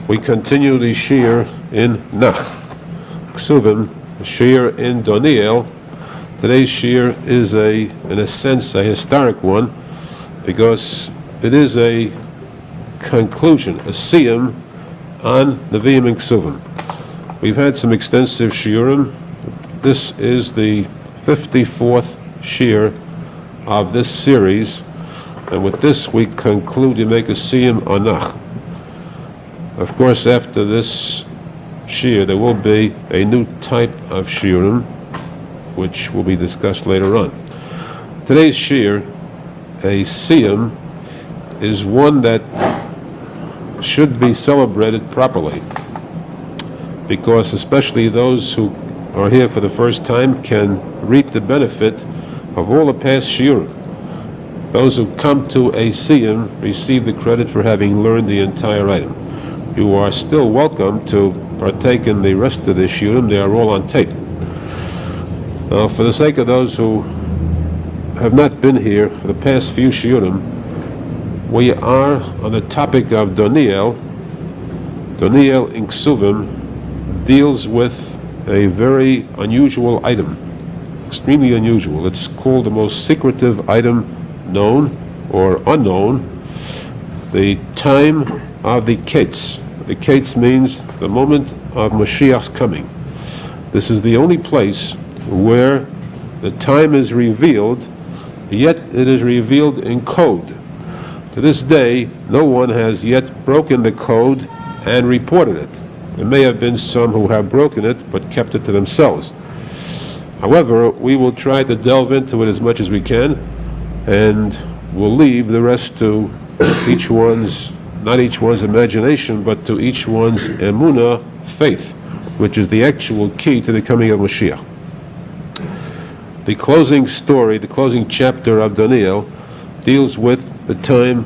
We continue the shir in Nach. Ksuvim, shir in Doniel. Today's shir is in a sense, a historic one, because it is a conclusion, a siyum on Naviim and Ksuvim. We've had some extensive shiurim. This is the 54th shir of this series, and with this we conclude to make a siyum on Nach. Of course, after this shir there will be a new type of shiurim, which will be discussed later on. Today's shir, a siyum, is one that should be celebrated properly, because especially those who are here for the first time can reap the benefit of all the past shiurim. Those who come to a siyum receive the credit for having learned the entire item. You are still welcome to partake in the rest of the shiurim. They are all on tape. Now, for the sake of those who have not been here for the past few shiurim, we are on the topic of Doniel. Doniel in Ksuvim deals with a very unusual item, extremely unusual. It's called the most secretive item known or unknown, the time of the Kates. The Kates means the moment of Mashiach's coming. This is the only place where the time is revealed, yet it is revealed in code. To this day, no one has yet broken the code and reported it. There may have been some who have broken it, but kept it to themselves. However, we will try to delve into it as much as we can, and we'll leave the rest to not each one's imagination, but to each one's emunah, faith, which is the actual key to the coming of Mashiach. The closing story, the closing chapter of Daniel, deals with the time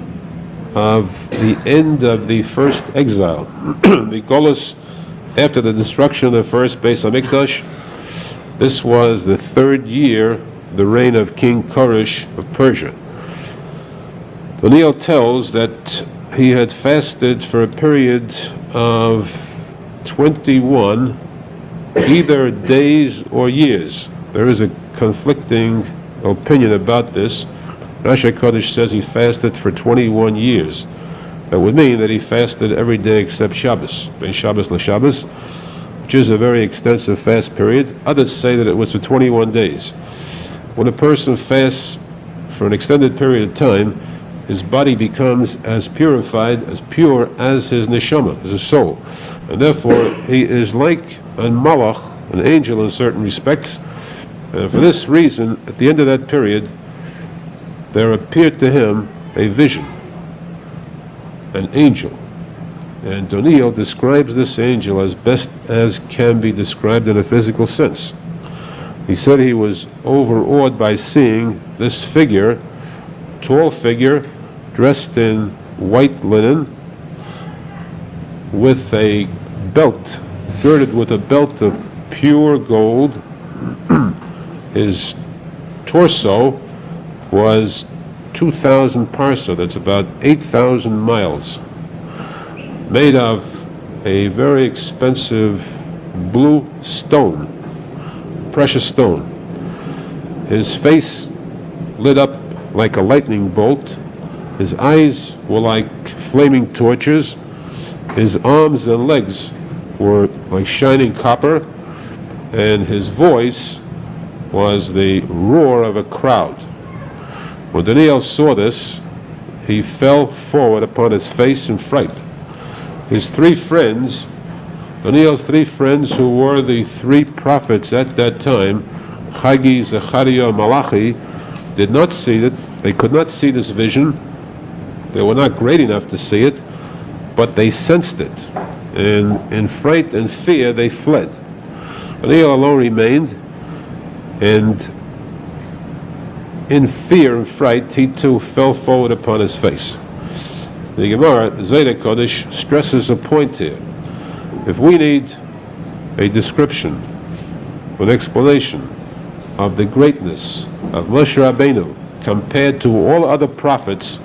of the end of the first exile. The Golus, after the destruction of the first Beis HaMikdash, this was the third year, the reign of King Koresh of Persia. Daniel tells that he had fasted for a period of 21, either days or years. There is a conflicting opinion about this. Rashi Kodesh says he fasted for 21 years. That would mean that he fasted every day except Shabbos, ben Shabbos LaShabbos, which is a very extensive fast period. Others say that it was for 21 days. When a person fasts for an extended period of time, his body becomes as purified, as pure as his neshama, as his soul. And therefore, he is like a malach, an angel in certain respects. And for this reason, at the end of that period, there appeared to him a vision, an angel. And Daniel describes this angel as best as can be described in a physical sense. He said he was overawed by seeing this figure, tall figure, dressed in white linen, with a belt, girded with a belt of pure gold. His torso was 2,000 parsa, that's about 8,000 miles, made of a very expensive blue stone, precious stone. His face lit up like a lightning bolt. His eyes were like flaming torches. His arms and legs were like shining copper, and his voice was the roar of a crowd. When Daniel saw this, he fell forward upon his face in fright. His three friends, Daniel's three friends, who were the three prophets at that time, Haggai, Zechariah, Malachi, did not see it. They could not see this vision. They were not great enough to see it, but they sensed it. And in fright and fear, they fled. Daniel alone remained, and in fear and fright, he too fell forward upon his face. The Gemara, Zayda Kodesh, stresses a point here. If we need a description, an explanation of the greatness of Moshe Rabbeinu compared to all other prophets,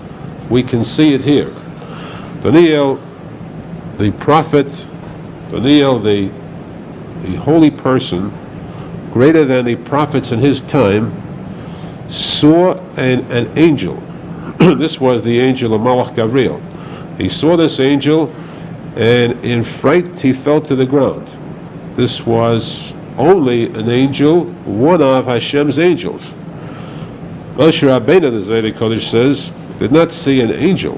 we can see it here. Daniel the prophet Daniel, the holy person, greater than the prophets in his time, saw an angel. This was the angel of Malach Gabriel. He saw this angel, and in fright he fell to the ground. This was only an angel, one of Hashem's angels. Moshe Rabbeinu, the Zohar Kodesh says, did not see an angel.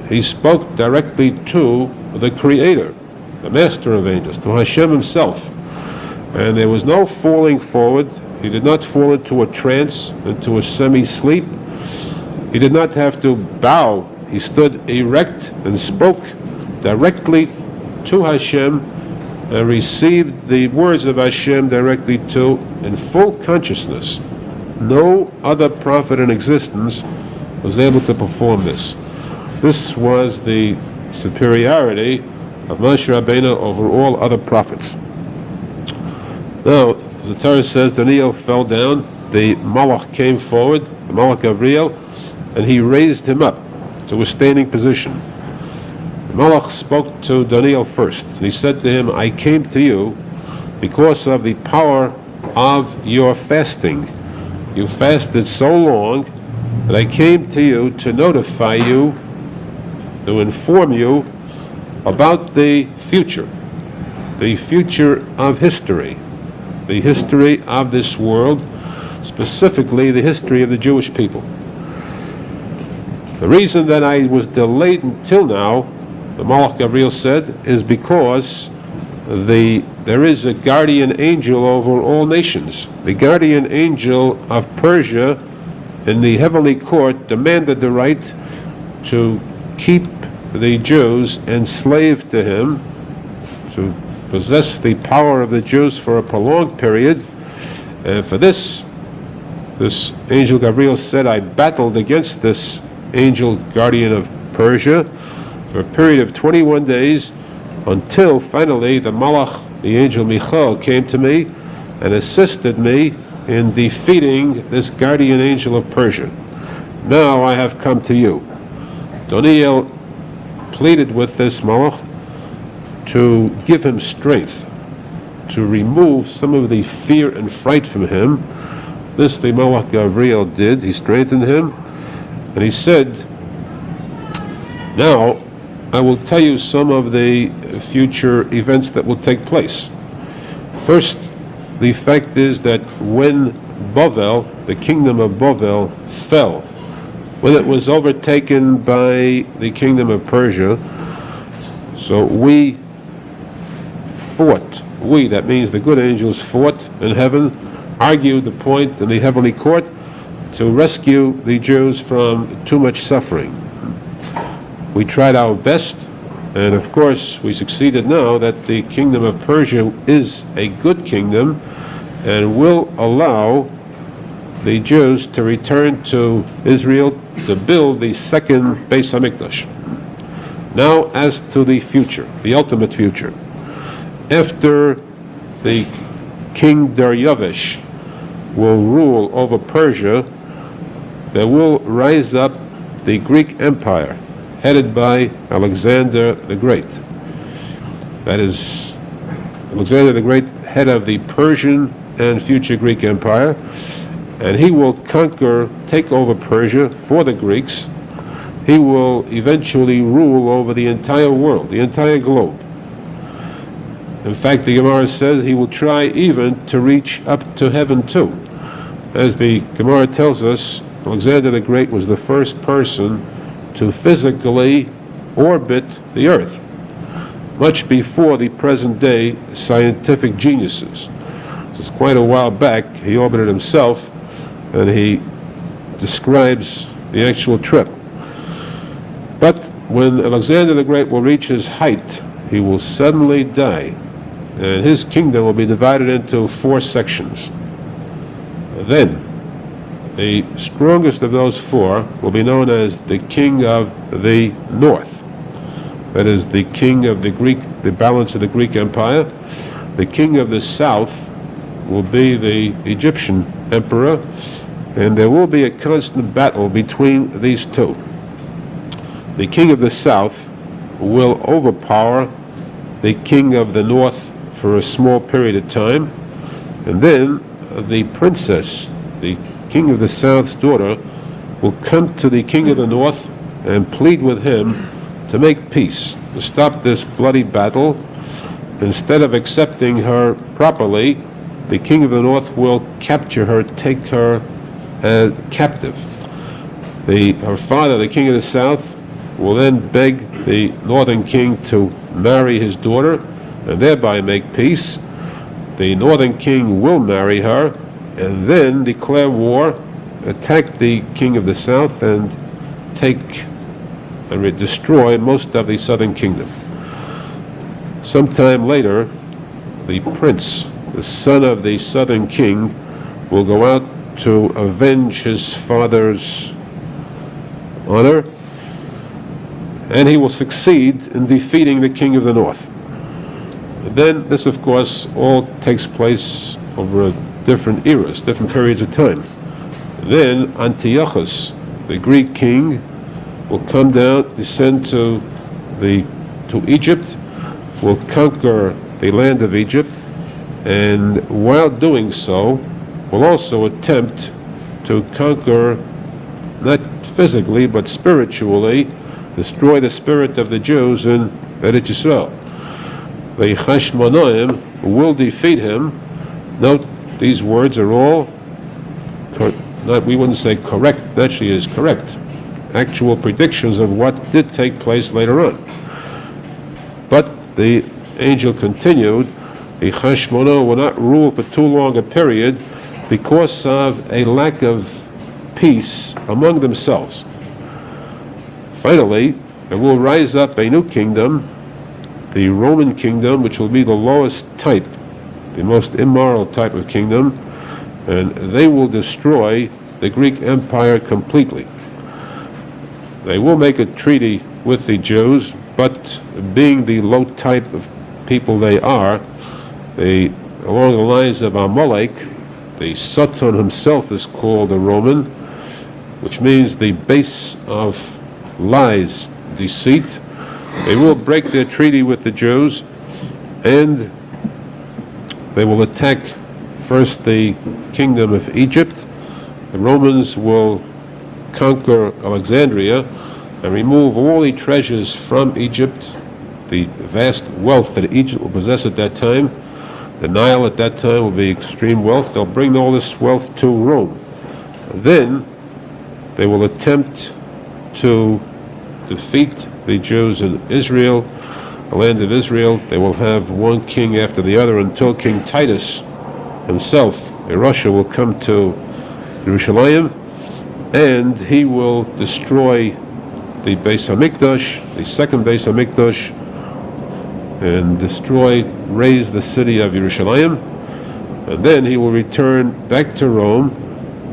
He spoke directly to the Creator, the Master of angels, to Hashem himself. And there was no falling forward. He did not fall into a trance, into a semi-sleep. He did not have to bow. He stood erect and spoke directly to Hashem and received the words of Hashem directly to in full consciousness. No other prophet in existence was able to perform this. This was the superiority of Moshe Rabbeinu over all other prophets. Now, the Torah says Daniel fell down, the Malach came forward, the Malach Gabriel, and he raised him up to a standing position. The Malach spoke to Daniel first, and he said to him, I came to you because of the power of your fasting. You fasted so long that I came to you to notify you, to inform you about the future of history, the history of this world, specifically the history of the Jewish people. The reason that I was delayed until now, the Malach Gabriel said, is because there is a guardian angel over all nations. The guardian angel of Persia in the heavenly court demanded the right to keep the Jews enslaved to him, to possess the power of the Jews for a prolonged period. And for this angel Gabriel said, I battled against this angel guardian of Persia for a period of 21 days until finally the Malach, the angel Michael, came to me and assisted me in defeating this guardian angel of Persia. Now I have come to you. Daniel pleaded with this Malach to give him strength, to remove some of the fear and fright from him. This the Malach Gabriel did. He strengthened him, and he said, now I will tell you some of the future events that will take place. First, the fact is that when Bavel, the kingdom of Bavel, fell, when it was overtaken by the kingdom of Persia, so we fought, that means the good angels fought in heaven, argued the point in the heavenly court to rescue the Jews from too much suffering. We tried our best, and of course we succeeded now that the kingdom of Persia is a good kingdom and will allow the Jews to return to Israel to build the second Beis HaMikdash. Now as to the future, the ultimate future. After the King Darius will rule over Persia, there will rise up the Greek Empire, headed by Alexander the Great. That is, Alexander the Great, head of the Persian and future Greek Empire, and he will take over Persia for the Greeks. He will eventually rule over the entire world, the entire globe. In fact, the Gemara says he will try even to reach up to heaven too. As the Gemara tells us, Alexander the Great was the first person to physically orbit the earth, much before the present day scientific geniuses. This is quite a while back. He orbited himself, and he describes the actual trip. But when Alexander the Great will reach his height, he will suddenly die, and his kingdom will be divided into 4 sections. Then the strongest of those 4 will be known as the king of the north. That is the king of the balance of the Greek Empire. The king of the south will be the Egyptian emperor, and there will be a constant battle between these two. The king of the south will overpower the king of the north for a small period of time, and then the princess, the king of the south's daughter, will come to the king of the north and plead with him to make peace, to stop this bloody battle. Instead of accepting her properly, the king of the north will capture her, take her captive. Her father, the king of the south, will then beg the northern king to marry his daughter and thereby make peace. The northern king will marry her and then declare war, attack the king of the south, and take and destroy most of the southern kingdom. Sometime later, the prince, the son of the southern king, will go out to avenge his father's honor, and he will succeed in defeating the king of the north. And then this, of course, all takes place over different eras, different periods of time. And then Antiochus, the Greek king, will come down, descend to Egypt, will conquer the land of Egypt, and while doing so, will also attempt to conquer, not physically but spiritually, destroy the spirit of the Jews in Eretz Yisrael. The Hashmonaim will defeat him. Note, these words are all, we wouldn't say correct, actually is correct, actual predictions of what did take place later on. But the angel continued, the Hashmonaim will not rule for too long a period because of a lack of peace among themselves. Finally, there will rise up a new kingdom, the Roman kingdom, which will be the lowest type, the most immoral type of kingdom, and they will destroy the Greek Empire completely. They will make a treaty with the Jews, but being the low type of people they are, along the lines of Amalek, the Satan himself is called a Roman, which means the base of lies, deceit. They will break their treaty with the Jews, and they will attack first the kingdom of Egypt. The Romans will conquer Alexandria and remove all the treasures from Egypt, the vast wealth that Egypt will possess at that time. The Nile at that time will be extreme wealth. They'll bring all this wealth to Rome. And then they will attempt to defeat the Jews in Israel, the land of Israel. They will have one king after the other until King Titus himself, in Russia, will come to Yerushalmi, and he will destroy the Beis HaMikdash, the second Beis HaMikdash, and raise the city of Yerushalmi, and then he will return back to Rome,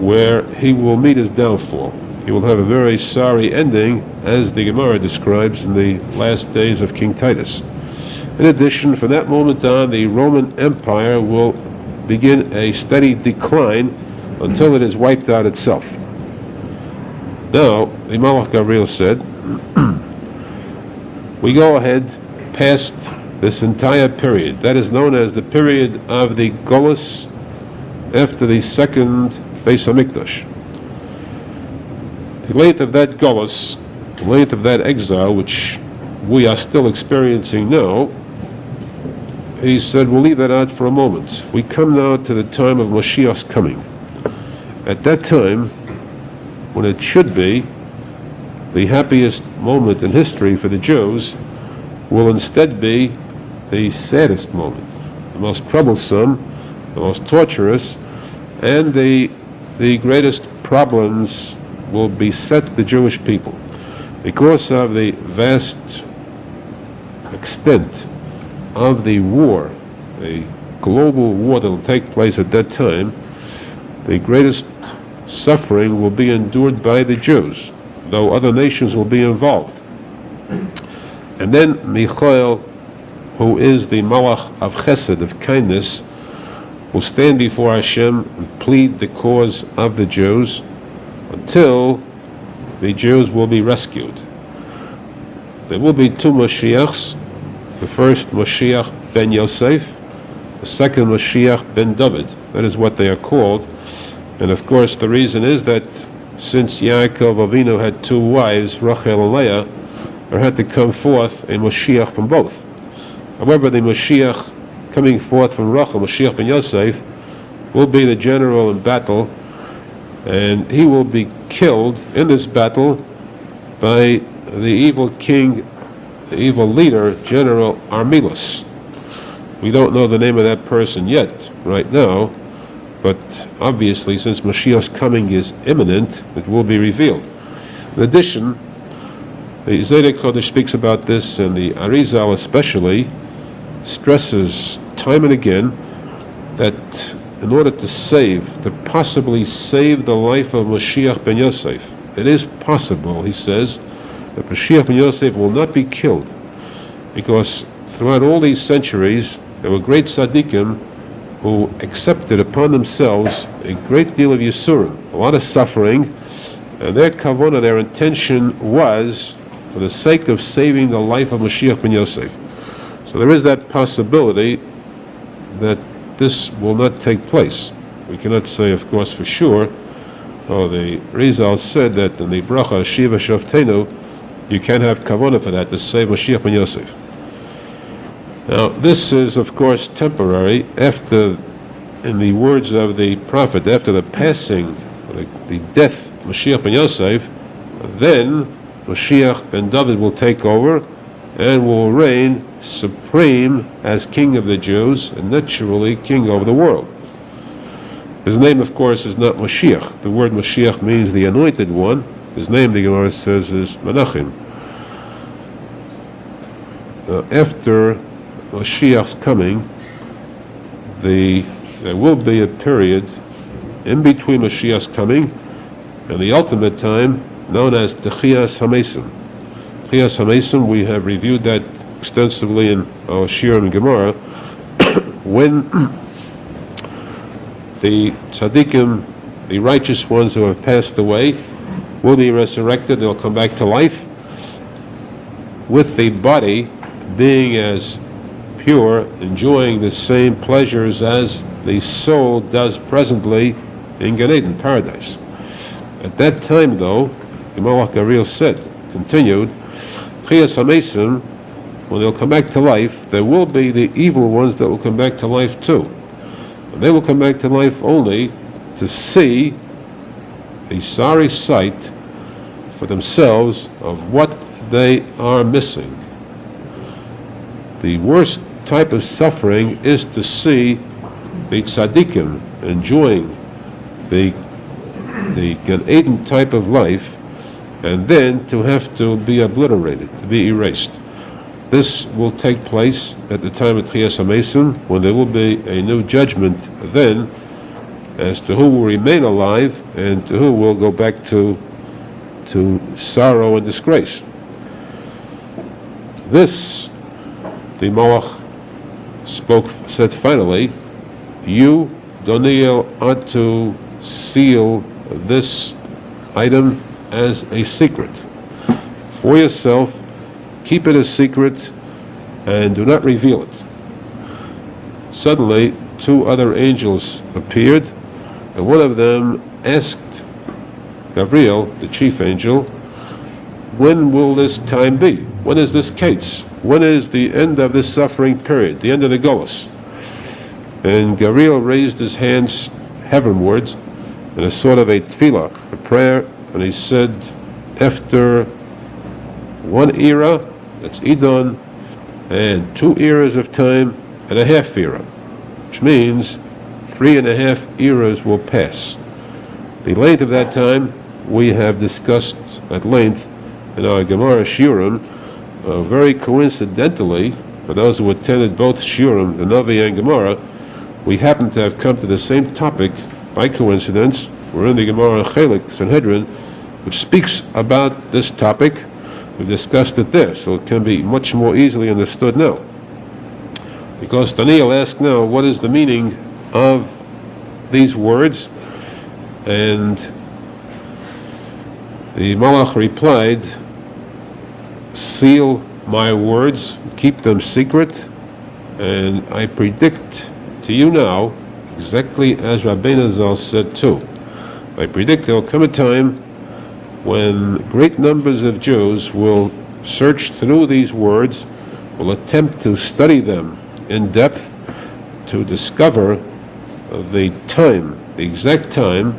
where he will meet his downfall. He will have a very sorry ending, as the Gemara describes in the last days of King Titus. In addition, from that moment on, the Roman Empire will begin a steady decline until it is wiped out itself. Now, the Malach Gabriel said, we go ahead past this entire period. That is known as the period of the Golus after the second Beis HaMikdash. The length of that Golus, the length of that exile, which we are still experiencing now, he said, we'll leave that out for a moment. We come now to the time of Mashiach's coming. At that time, when it should be the happiest moment in history for the Jews, will instead be the saddest moment, the most troublesome, the most torturous, and the greatest problems will beset the Jewish people because of the vast extent of the war, a global war that will take place at that time. The greatest suffering will be endured by the Jews, though other nations will be involved. And then Michael, who is the Malach of Chesed, of kindness, will stand before Hashem and plead the cause of the Jews until the Jews will be rescued. There will be two Mashiachs. The first Moshiach ben Yosef, the second Moshiach ben David. That is what they are called. And of course the reason is that since Yaakov Avinu had two wives, Rachel and Leah, there had to come forth a Moshiach from both. However, the Moshiach coming forth from Rachel, Moshiach ben Yosef, will be the general in battle, and he will be killed in this battle by the evil king, the evil leader, General Armilas. We don't know the name of that person yet, right now, but obviously since Mashiach's coming is imminent, it will be revealed. In addition, the Zedek Kodesh speaks about this, and the Arizal especially stresses time and again that in order to possibly save the life of Mashiach ben Yosef, it is possible, he says, that Mashiach ben Yosef will not be killed, because throughout all these centuries there were great tzaddikim who accepted upon themselves a great deal of yisurim, a lot of suffering, and their kavanah, their intention was for the sake of saving the life of Mashiach ben Yosef. So there is that possibility that this will not take place. We cannot say, of course, for sure. The Arizal said that in the bracha Shiva Shoftenu, you can have kavanah for that, to save Mashiach ben Yosef. Now, this is, of course, temporary. After, in the words of the prophet, after the passing, the death of Mashiach ben Yosef, then Mashiach ben David will take over and will reign supreme as king of the Jews, and naturally king over the world. His name, of course, is not Mashiach. The word Mashiach means the anointed one. His name, the Gemara says, is Menachem. After Mashiach's coming, there will be a period in between Mashiach's coming and the ultimate time known as Techiyas HaMesim. Techiyas HaMesim, we have reviewed that extensively in our Shir and Gemara, when the tzaddikim, the righteous ones who have passed away, will be resurrected. They'll come back to life with the body being as pure, enjoying the same pleasures as the soul does presently in Gan Eden, paradise. At that time, though, the Malach Gabriel said, continued, Chiyas HaMesim, when they'll come back to life, there will be the evil ones that will come back to life too. And they will come back to life only to see a sorry sight for themselves of what they are missing. The worst type of suffering is to see the tzaddikim enjoying the Gan Eden type of life, and then to have to be obliterated, to be erased. This will take place at the time of Techiyas HaMesim, when there will be a new judgment then as to who will remain alive and to who will go back to sorrow and disgrace. This, the Malach said finally, you, Daniel, ought to seal this item as a secret for yourself. Keep it a secret and do not reveal it. Suddenly, two other angels appeared, and one of them asked Gabriel, the chief angel, when will this time be? When is this case? When is the end of this suffering period, the end of the Golus? And Gabriel raised his hands heavenwards in a sort of a tefillah, a prayer, and he said, after one era, that's Edon, and 2 eras of time and a half era, which means 3.5 eras will pass. The length of that time we have discussed at length in our Gemara Shiurim. Very coincidentally, for those who attended both Shiurim, the Navi and Gemara, we happen to have come to the same topic by coincidence. We're in the Gemara Chelik Sanhedrin, which speaks about this topic. We've discussed it there, so it can be much more easily understood now. Because Daniel asked now, what is the meaning of these words? And the Malach replied, seal my words, keep them secret, and I predict to you now, exactly as Rabbi Arizal said too, I predict there will come a time when great numbers of Jews will search through these words, will attempt to study them in depth to discover the time, the exact time,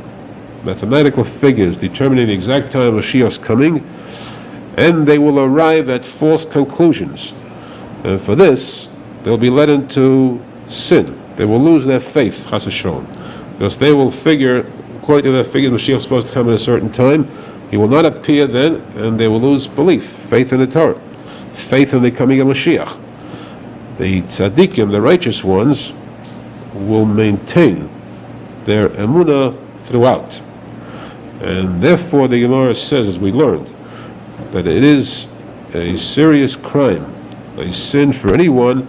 mathematical figures determining the exact time of Mashiach's coming, and they will arrive at false conclusions. And for this, they'll be led into sin. They will lose their faith, Chas v'sholom, because they will figure, according to their figures, Mashiach is supposed to come at a certain time. He will not appear then, and they will lose belief, faith in the Torah, faith in the coming of Mashiach. The tzadikim, the righteous ones, will maintain their emunah throughout. And therefore the Gemara says, as we learned, that it is a serious crime, a sin for anyone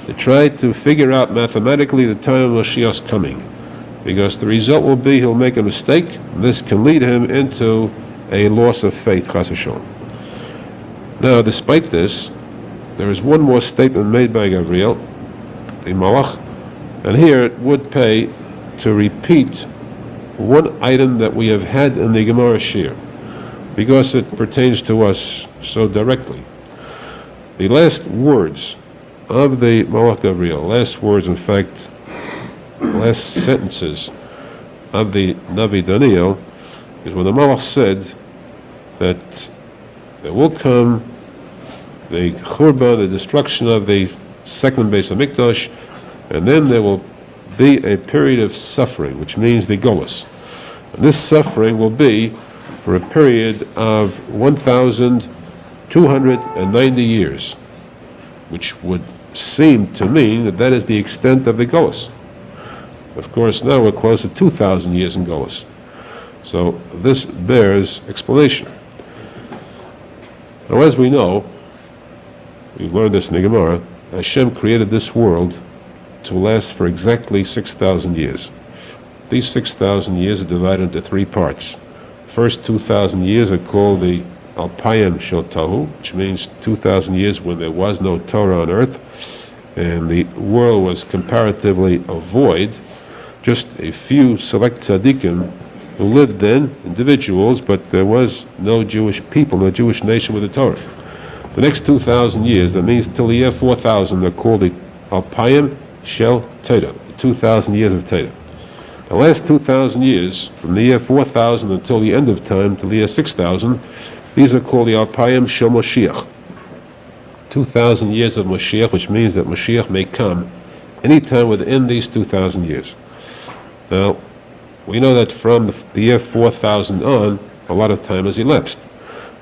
to try to figure out mathematically the time of Mashiach's coming, because the result will be he'll make a mistake, and this can lead him into a loss of faith, Chas v'sholom. Now, despite this, there is one more statement made by Gabriel, the Malach, and here it would pay to repeat one item that we have had in the Gemara Shir, because it pertains to us so directly. The last words of the Malach Gabriel, last words, in fact, last sentences of the Navi Daniel, is when the Malach said that there will come the Churban, the destruction of the second base of Mikdash, and then there will be a period of suffering, which means the Golus. And this suffering will be for a period of 1,290 years, which would seem to mean that that is the extent of the Golus. Of course, now we're close to 2,000 years in Golus. So this bears explanation. Now, as we know, we've learned this in the Gemara, Hashem created this world to last for exactly 6,000 years. These 6,000 years are divided into three parts. First 2,000 years are called the Alpayim Shel Tahu, which means 2,000 years when there was no Torah on earth, and the world was comparatively a void, just a few select tzaddikim who lived then, individuals, but there was no Jewish people, no Jewish nation with the Torah. The next 2,000 years, that means till the year 4,000, they're called the Alpayim Shel Teda, 2,000 years of Teda. The last 2,000 years, from the year 4,000 until the end of time, till the year 6,000, these are called the Alpayim Shel Moshiach. 2,000 years of Moshiach, which means that Moshiach may come anytime within these 2,000 years. Now, we know that from the year 4,000 on, a lot of time has elapsed.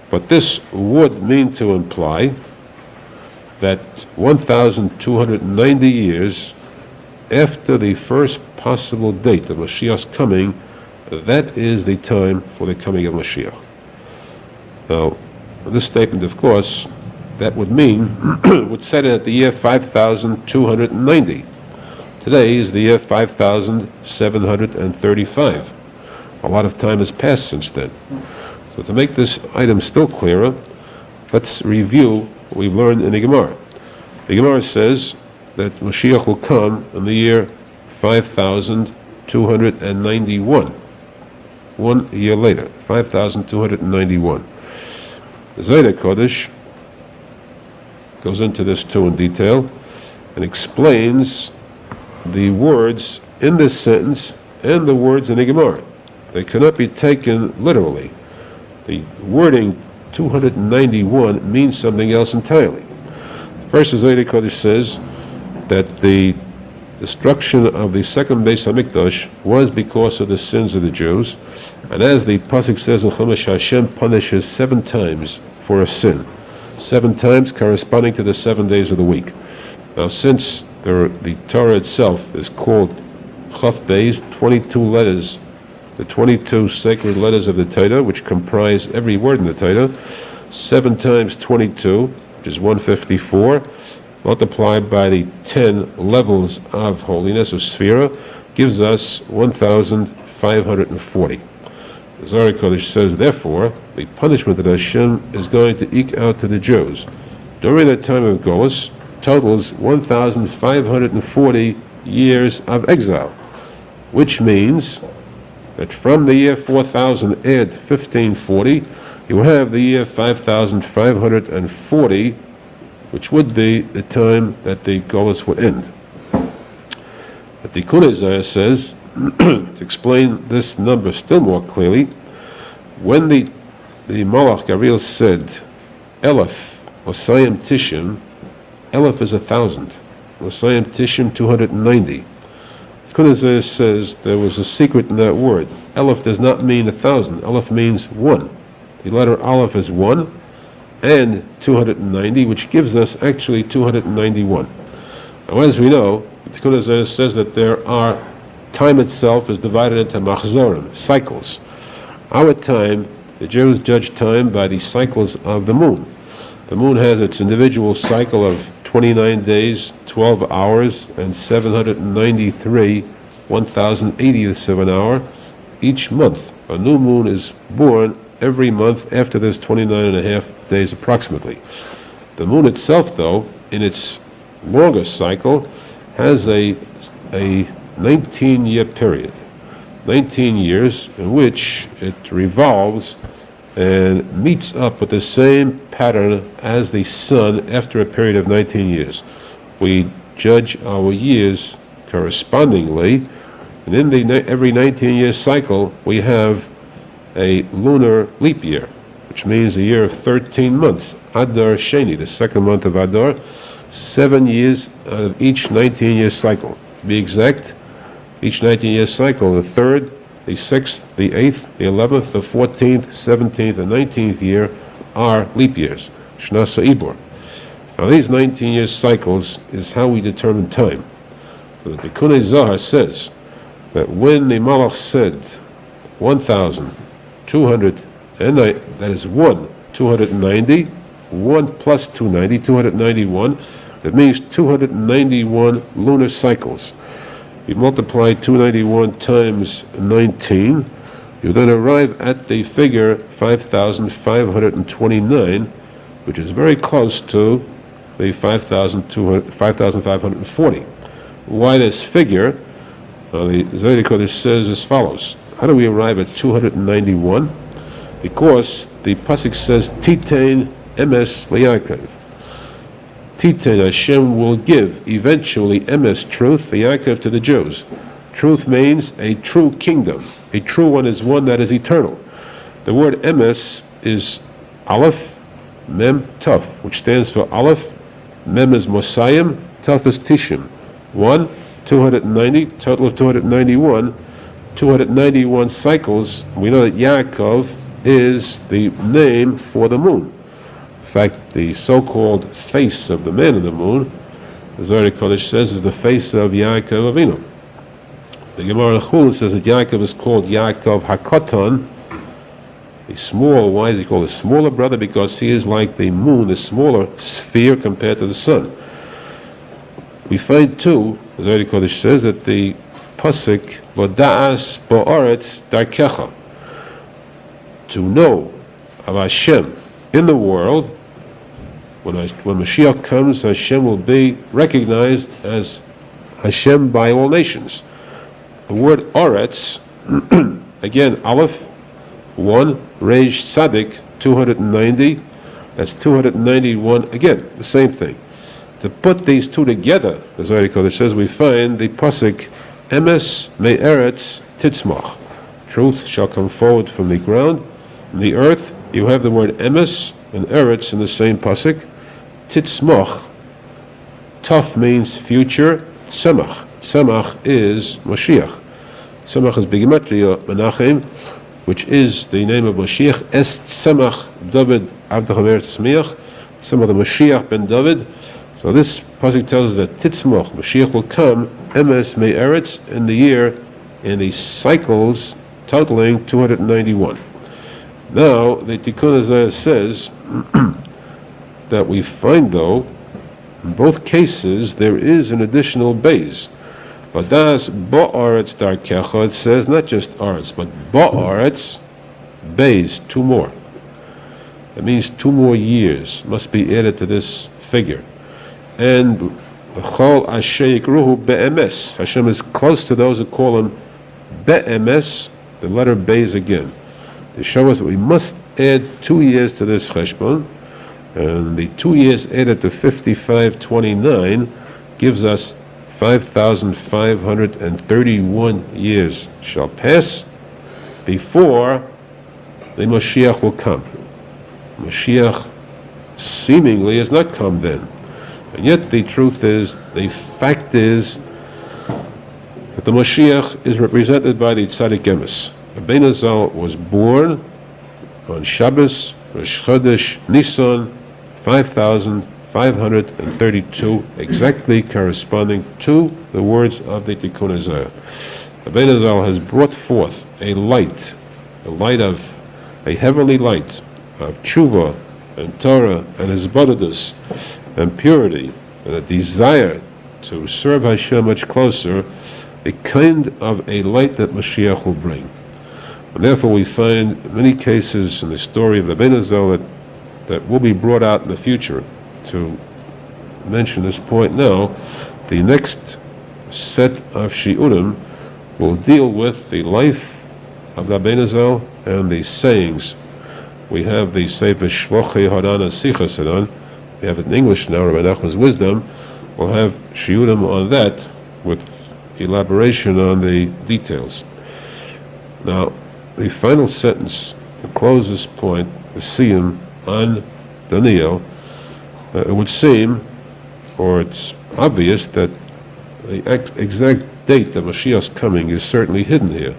But this would mean to imply that 1,290 years after the first possible date of Mashiach's coming, that is the time for the coming of Mashiach. Now, this statement, of course, that would mean, would set it at the year 5,290. Today is the year 5,735. A lot of time has passed since then. So to make this item still clearer, let's review what we've learned in the Gemara. The Gemara says that Mashiach will come in the year 5,291. 1 year later, 5,291. The Zohar Kodesh goes into this too in detail and explains the words in this sentence and the words in the Gemara. They cannot be taken literally. The wording 291 means something else entirely. First, the Zohar Kodesh says that the destruction of the second Beis HaMikdash was because of the sins of the Jews, and as the posek says in Chumash, Hashem punishes 7 times for a sin, 7 times corresponding to the 7 days of the week. Now, since the Torah itself is called Chaf Beis, 22 letters, the 22 sacred letters of the Torah, which comprise every word in the Torah, 7 times 22, which is 154, multiplied by the 10 levels of holiness, of Sphira, gives us 1,540. The Zohar Kodesh says, therefore, the punishment that Hashem is going to eke out to the Jews, during the time of Golus totals 1,540 years of exile, which means that from the year 4000 add 1540, you have the year 5540, which would be the time that the Golus would end. The Tikuney Zohar says, to explain this number still more clearly, when the Malach Gabriel said, Elef, Osayim Tishim, Elef is 1,000, Osayim Tishim 290. Tikuney Zohar says there was a secret in that word. Elef does not mean 1,000, Elef means 1. The letter Aleph is 1, and 290, which gives us actually 291. Now, as we know, Tikuney Zohar says that time itself is divided into machzorim, cycles. Our time, the Jews judge time by the cycles of the moon. The moon has its individual cycle of 29 days, 12 hours, and 793 1,080ths of an hour each month. A new moon is born every month after there's 29 and a half days approximately. The moon itself, though, in its longer cycle, has a 19-year period. 19 years in which it revolves and meets up with the same pattern as the sun after a period of 19 years. We judge our years correspondingly, and in every 19-year cycle we have a lunar leap year, which means a year of 13 months. Adar Sheni, the second month of Adar, 7 years out of each 19-year cycle. To be exact, each 19-year cycle, the 3rd, the 6th, the 8th, the 11th, the 14th, 17th, and 19th year are leap years, Shnas Ibor. Now these 19-year cycles is how we determine time. So the Tikuney Zohar says that when the Malach said 1,290, that is 290, 1 plus 290, 291, that means 291 lunar cycles. You multiply 291 times 19, you then arrive at the figure 5,529, which is very close to the 5,540. Why this figure? The Zohar Kodesh says as follows. How do we arrive at 291? Because the posek says, Titain emes leYaakov. Titain, Hashem will give eventually emes, truth, leYaakov, to the Jews. Truth means a true kingdom. A true one is one that is eternal. The word emes is Aleph, Mem, Taf, which stands for Aleph, Mem is Mosayim, Taf is Tishim. 1, 290, total of 291, 291 cycles. We know that Yaakov is the name for the moon. In fact, the so-called face of the man in the moon, the Zohar Kodesh says, is the face of Yaakov Avinu. The Gemara in Chulin says that Yaakov is called Yaakov HaKatan, the small. Why is he called a smaller brother? Because he is like the moon, the smaller sphere compared to the sun. We find too, the Zohar Kodesh says, that the posek Voda'as Bo'aretz Darkecha, to know of Hashem in the world. When Mashiach comes, Hashem will be recognized as Hashem by all nations. The word Oretz, again, Aleph, 1, Reish Tzadik, 290, that's 291, again, the same thing. To put these two together, as Zohar Kodesh says, we find the posek, Emes me'eretz titzmach. Truth shall come forward from the ground. In the earth, you have the word Emes and Eretz in the same pasuk. Titzmach. Taf means future. Semach. Semach is Mashiach. Semach is Begematria Menachem, which is the name of Mashiach. Est Semach David Avdach Tzmiach. Some of the Mashiach ben David. So this pasuk tells us that Titzmach, Mashiach will come, Emes me Eretz, in the year, in the cycles totaling 291. Now, the Tikuney Zohar says that we find, though, in both cases, there is an additional base. Vadas bo'aretz darkecha, it says not just aretz, but bo'aretz, base, 2 more. That means 2 more years must be added to this figure. And Chol Asher Yikruhu Be'emes. Hashem is close to those who call him Be'emes. The letter Beis again. To show us that we must add 2 years to this cheshbon, and the 2 years added to 5529 gives us 5,531 years shall pass before the Mashiach will come. Mashiach seemingly has not come then. And yet the truth is, the fact is, that the Mashiach is represented by the tzadik emes. Arizal was born on Shabbos, Rosh Chodesh, Nisan, 5,532, exactly corresponding to the words of the Tikuney Zohar. Arizal has brought forth a light of a heavenly light of Teshuva and Torah and Hisbodedus and purity and a desire to serve Hashem much closer, a kind of a light that Mashiach will bring. And therefore we find many cases in the story of Arizal that will be brought out in the future. To mention this point now, the next set of shiurim will deal with the life of Arizal and the sayings. We have the Sefer Shvochei Hadana Sichas Hadan. We have it in English now, Rabbi Nachman's Wisdom. We'll have shiurim on that with elaboration on the details. Now, the final sentence to close this point, the siyum on Daniel, it would seem, or it's obvious, that the exact date of Mashiach's coming is certainly hidden here.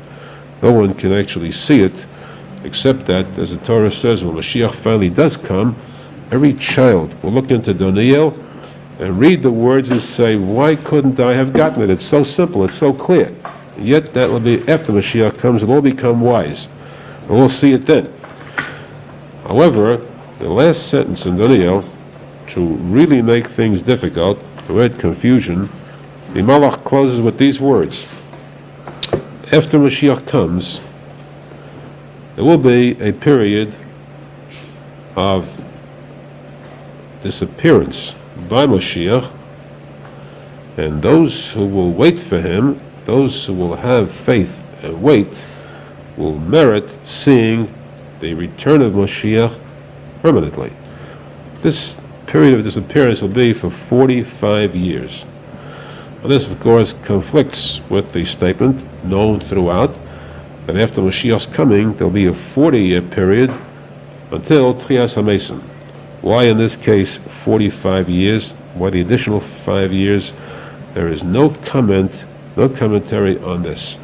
No one can actually see it, except that, as the Torah says, when Mashiach finally does come, every child will look into Daniel and read the words and say, why couldn't I have gotten it? It's so simple, it's so clear. Yet that will be after Mashiach comes, it'll all become wise. And we'll see it then. However, the last sentence in Daniel, to really make things difficult, to add confusion, the Malach closes with these words. After Mashiach comes, there will be a period of disappearance by Mashiach, and those who will wait for him, those who will have faith and wait, will merit seeing the return of Mashiach permanently. This period of disappearance will be for 45 years. Well, this, of course, conflicts with the statement known throughout that after Mashiach's coming, there will be a 40-year period until Tchias HaMesim. Why, in this case, 45 years? Why the additional 5 years? There is no commentary on this.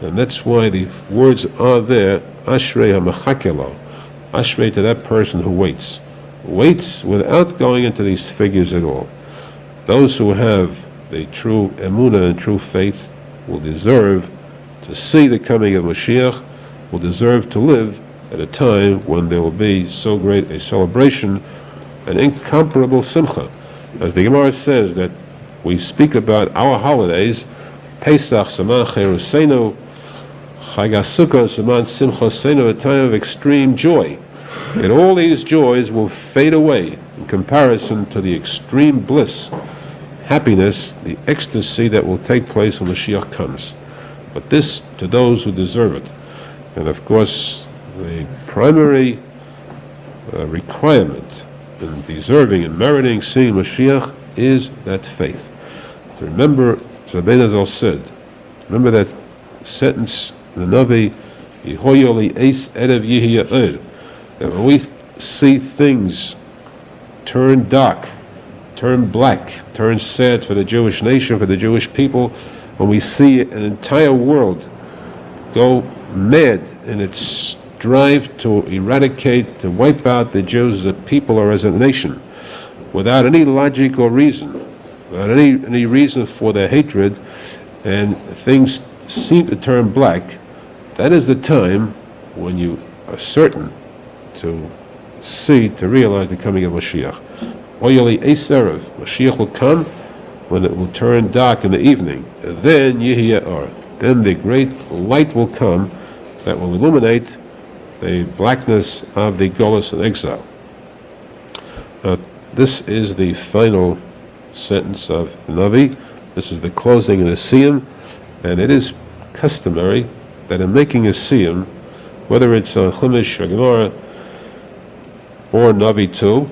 And that's why the words are there, Ashrei HaMechakelo, Ashrei to that person who waits without going into these figures at all. Those who have the true emunah and true faith will deserve to see the coming of Mashiach, will deserve to live at a time when there will be so great a celebration, an incomparable simcha. As the Gemara says that we speak about our holidays, Pesach, Saman Cherusenu, Chag HaSukkot, Saman Simchosenu, a time of extreme joy. And all these joys will fade away in comparison to the extreme bliss, happiness, the ecstasy that will take place when Mashiach comes. But this to those who deserve it. And of course, the primary requirement in deserving and meriting seeing Mashiach is that faith. To remember, as Arizal said, remember that sentence in the Navi, Yehoyoli Eis Erev Yihya Ur, that when we see things turn dark, turn black, turn sad for the Jewish nation, for the Jewish people, when we see an entire world go mad in its drive to eradicate, to wipe out the Jews as a people or as a nation, without any logic or reason, without any reason for their hatred, and things seem to turn black, that is the time when you are certain to see, to realize the coming of Mashiach. Oyeli Eis Erev, Mashiach will come when it will turn dark in the evening. And then Yihya Or, then the great light will come that will illuminate the blackness of the Golus and exile. this is the final sentence of Navi. This is the closing of the siyum, and it is customary that in making a siyum, whether it's on Chumash or Gemara or Navi too,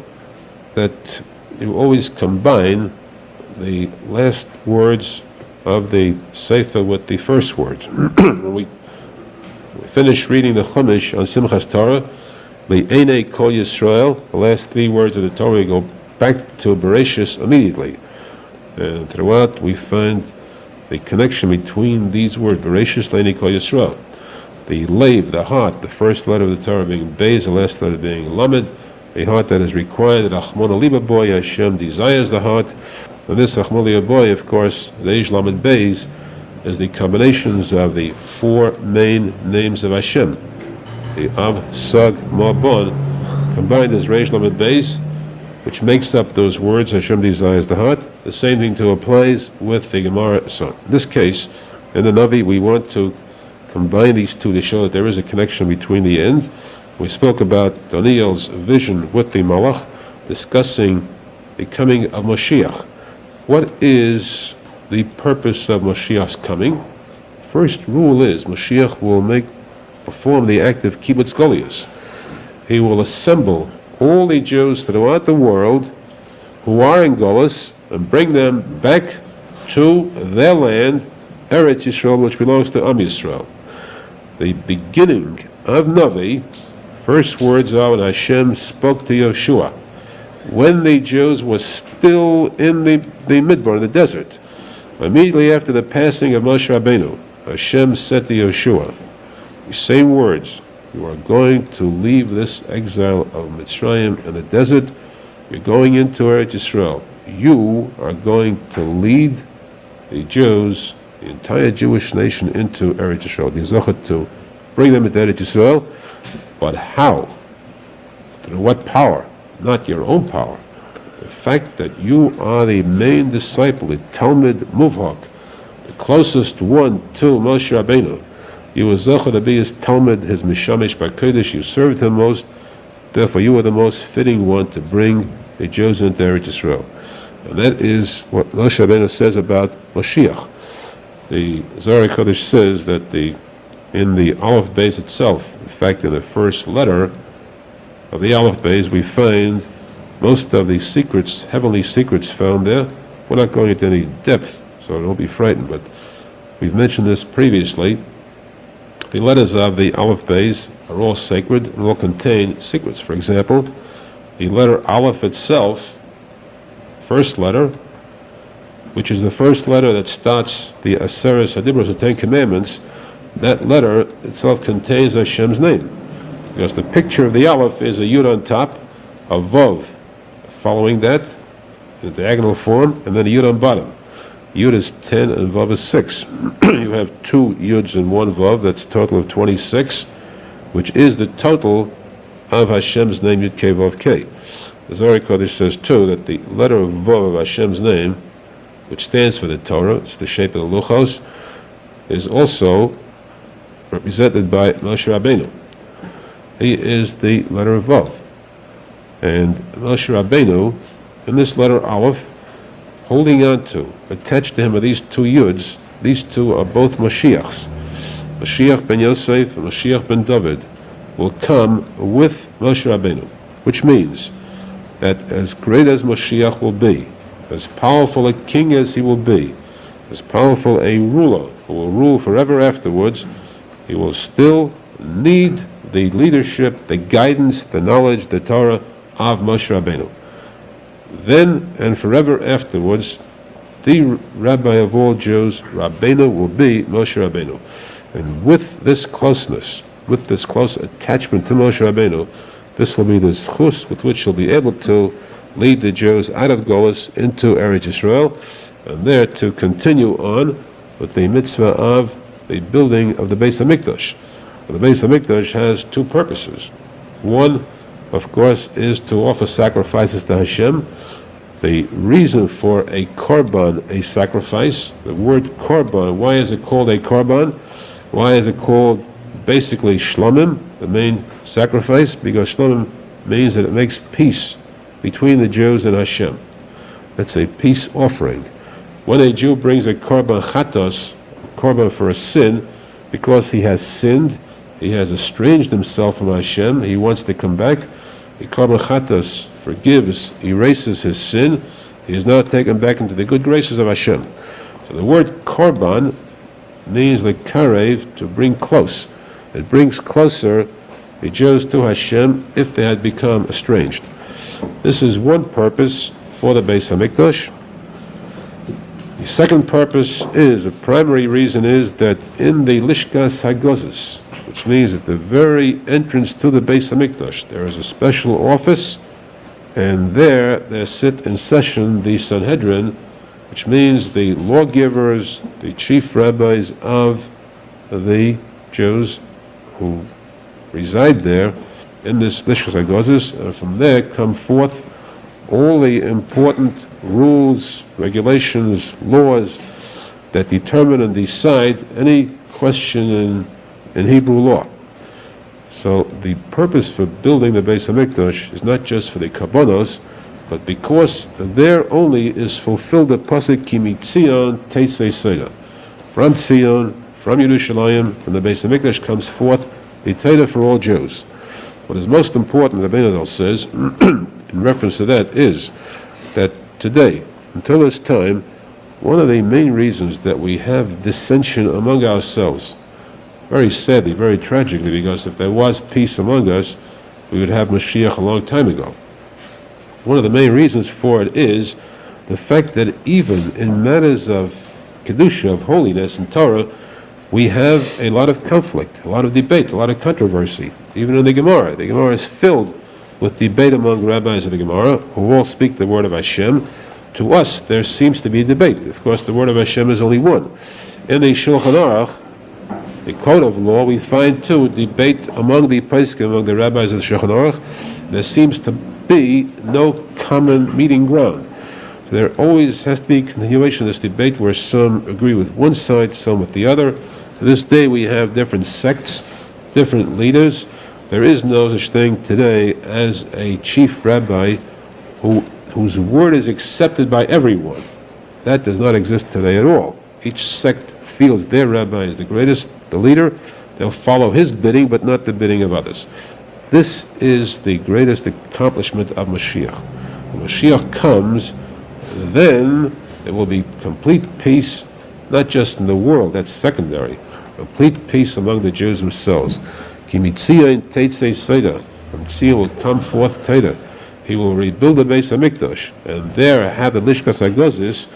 that you always combine the last words of the Sefer with the first words. When we finish reading the Chumash on Simchas Torah, Le'enei Kol Yisrael, the last three words of the Torah, we go back to Bereshis immediately. And throughout we find the connection between these words, Bereshis Le'enei Kol Yisrael. The Lev, the heart, the first letter of the Torah being Beis, the last letter being Lamed, a heart that is required, that Achmona Liba Boy, Hashem desires the heart. And this Achmona Liba Boy, of course, the Eish Lamed Beis, is the combinations of the four main names of Hashem. The Av, Sag, Ma'bon, combined as Reish Lamed Beis, which makes up those words, Hashem desires the heart. The same thing too applies with the Gemara. So in this case, in the Navi, we want to combine these two to show that there is a connection between the end. We spoke about Daniel's vision with the Malach, discussing the coming of Mashiach. What is the purpose of Mashiach's coming? First rule is Mashiach will perform the act of kibbutz golius. He will assemble all the Jews throughout the world who are in Golus and bring them back to their land, Eretz Yisrael, which belongs to Am Yisrael. The beginning of Navi, first words are when Hashem spoke to Yeshua, when the Jews were still in the Midbar, in the desert. Immediately after the passing of Moshe Rabbeinu, Hashem said to Yeshua, the same words, you are going to leave this exile of Mitzrayim in the desert, you're going into Eretz Yisrael. You are going to lead the Jews, the entire Jewish nation, into Eretz Yisrael. Be zocheh to bring them into Eretz Yisrael. But how? Through what power? Not your own power. The fact that you are the main disciple, the Talmud Muvhak, the closest one to Moshe Rabbeinu. You were zocheh to be his Talmud, his Mishamish B'Kodesh. You served him most. Therefore, you are the most fitting one to bring the Jews into Eretz Yisrael. And that is what Moshe Rabbeinu says about Mashiach. The Zohar Kodesh says that in the Aleph Beis itself, in fact, in the first letter of the Aleph Beis, we find most of the secrets, heavenly secrets found there. We're not going into any depth, so don't be frightened, but we've mentioned this previously. The letters of the Aleph Beis are all sacred and all contain secrets. For example, the letter Aleph itself, first letter, which is the first letter that starts the Aseres HaDibros, the Ten Commandments, that letter itself contains Hashem's name. Because the picture of the Aleph is a Yud on top, a Vav following that, in diagonal form, and then a Yud on bottom. Yud is 10 and Vav is 6. You have two Yuds and one Vav, that's a total of 26, which is the total of Hashem's name, Yud Kei Vav Kei. The Zohar Kodesh says too that the letter of Vav of Hashem's name, which stands for the Torah, it's the shape of the Luchos, is also represented by Moshe Rabbeinu. He is the letter of Vav. And Moshe Rabbeinu, in this letter Aleph, holding on to, attached to him are these two Yuds. These two are both Mashiachs. Mashiach ben Yosef and Mashiach ben David will come with Moshe Rabbeinu, which means that as great as Mashiach will be, as powerful a king as he will be, as powerful a ruler who will rule forever afterwards, he will still need the leadership, the guidance, the knowledge, the Torah of Moshe Rabbeinu. Then and forever afterwards, the Rabbi of all Jews, Rabbeinu, will be Moshe Rabbeinu. And with this closeness, with this close attachment to Moshe Rabbeinu, this will be the zchus with which he'll be able to lead the Jews out of Golus into Eretz Yisrael, and there to continue on with the mitzvah of the building of the Beis HaMikdash. The Beis HaMikdash has two purposes. One, of course, is to offer sacrifices to Hashem. The reason for a korban, a sacrifice, the word korban, why is it called a korban? Why is it called basically shlomim, the main sacrifice? Because shlomim means that it makes peace between the Jews and Hashem. That's a peace offering. When a Jew brings a korban chatos, korban for a sin, because he has sinned, he has estranged himself from Hashem, he wants to come back, the korban chatos forgives, erases his sin, he is now taken back into the good graces of Hashem. So the word korban means the karev, to bring close. It brings closer the Jews to Hashem if they had become estranged. This is one purpose for the Beis HaMikdash. The second purpose is, the primary reason is that in the Lishkas HaGozes, which means at the very entrance to the Beis HaMikdash, there is a special office, and there sit in session the Sanhedrin, which means the lawgivers, the chief rabbis of the Jews who reside there in this Lishkas HaGozes, and from there come forth all the important rules, regulations, laws that determine and decide any question in Hebrew law. So the purpose for building the Beis HaMikdash is not just for the Kabbanos, but because there only is fulfilled the posek ki mitzion teisei Seda. From Tzion, from Yerushalmi, from the Beis HaMikdash comes forth the Torah for all Jews. What is most important, the Arizal says, in reference to that, is that today, until this time, one of the main reasons that we have dissension among ourselves, very sadly, very tragically, because if there was peace among us, we would have Mashiach a long time ago. One of the main reasons for it is the fact that even in matters of Kedusha, of holiness and Torah, we have a lot of conflict, a lot of debate, a lot of controversy. Even in the Gemara is filled with debate among rabbis of the Gemara, who all speak the word of Hashem. To us, there seems to be debate. Of course, the word of Hashem is only one. In the Shulchan Aruch, the code of law, we find too debate among the posek, among the rabbis of the Shulchan Aruch. There seems to be no common meeting ground. So there always has to be continuation of this debate where some agree with one side, some with the other. To this day we have different sects, different leaders. There is no such thing today as a chief rabbi whose word is accepted by everyone. That does not exist today at all. Each sect feels their rabbi is the greatest, the leader. They'll follow his bidding, but not the bidding of others. This is the greatest accomplishment of Mashiach. When Mashiach comes, then there will be complete peace, not just in the world, that's secondary, complete peace among the Jews themselves. Ki mitzion teisei Seda, from Tzion will come forth Teda. He will rebuild the Beis HaMikdash, and there have the Lishkas HaGozes,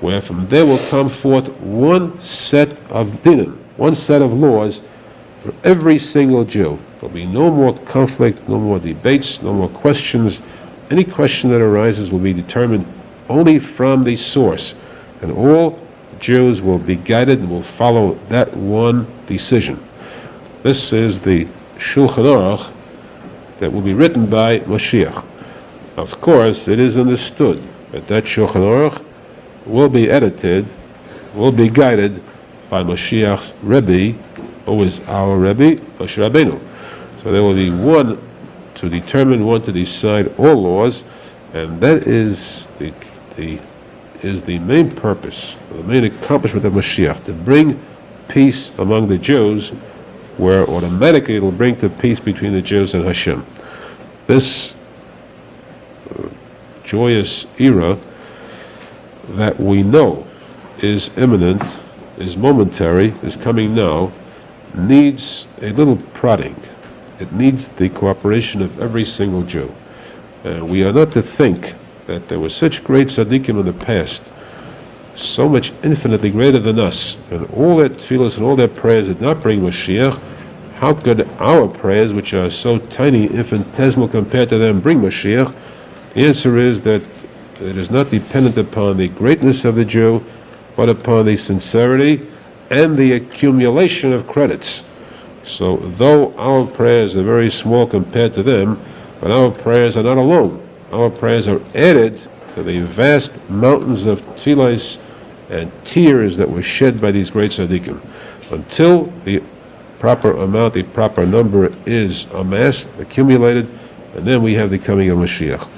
where from there will come forth one set of dinim, one set of laws for every single Jew. There'll be no more conflict, no more debates, no more questions. Any question that arises will be determined only from the source, and all Jews will be guided and will follow that one decision. This is the Shulchan Aruch that will be written by Mashiach. Of course, it is understood that that Shulchan Aruch will be edited, will be guided by Mashiach's Rebbe, who is our Rebbe, Moshe Rabbeinu. So there will be one to determine, one to decide all laws, and that is the main purpose, the main accomplishment of Mashiach, to bring peace among the Jews, where automatically it will bring to peace between the Jews and Hashem. This joyous era that we know is imminent, is momentary, is coming now, needs a little prodding. It needs the cooperation of every single Jew. We are not to think that there were such great tzaddikim in the past, so much infinitely greater than us, and all their tefillos and all their prayers did not bring Mashiach. How could our prayers, which are so tiny, infinitesimal compared to them, bring Mashiach? The answer is that it is not dependent upon the greatness of the Jew, but upon the sincerity and the accumulation of credits. So though our prayers are very small compared to them, but our prayers are not alone. Our prayers are added to the vast mountains of tefillos and tears that were shed by these great tzaddikim. Until the proper amount, the proper number is amassed, accumulated, and then we have the coming of Mashiach.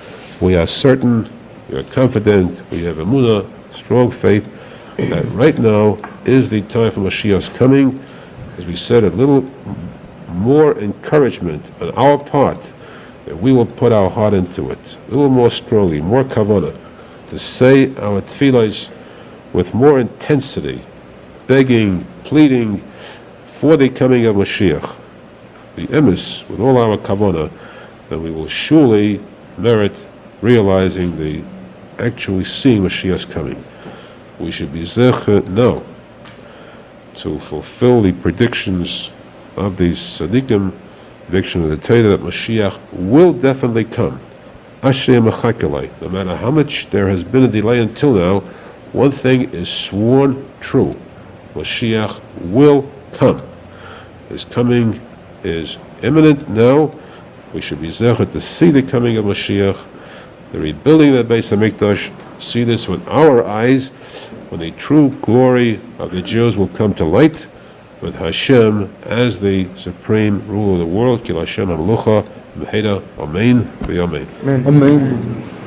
We are certain, we are confident, we have emunah, strong faith, that right now is the time for Mashiach's coming. As we said, a little more encouragement on our part, that we will put our heart into it, a little more strongly, more kavanah, to say our tefillahs with more intensity, begging, pleading for the coming of Mashiach, the emes, with all our kavanah, then we will surely merit realizing actually seeing Mashiach's coming. We should be zecher now to fulfill the predictions of these tzadikim, prediction of the Torah that Mashiach will definitely come. Ashrei mechakelei. No matter how much there has been a delay until now, one thing is sworn true: Mashiach will come. His coming is imminent now. We should be zecher to see the coming of Mashiach, the rebuilding of the Beis HaMikdash, see this with our eyes, when the true glory of the Jews will come to light, with Hashem as the supreme ruler of the world. Kil Hashem Hamlucha, Meheda, Amen, V'Amen. Amen.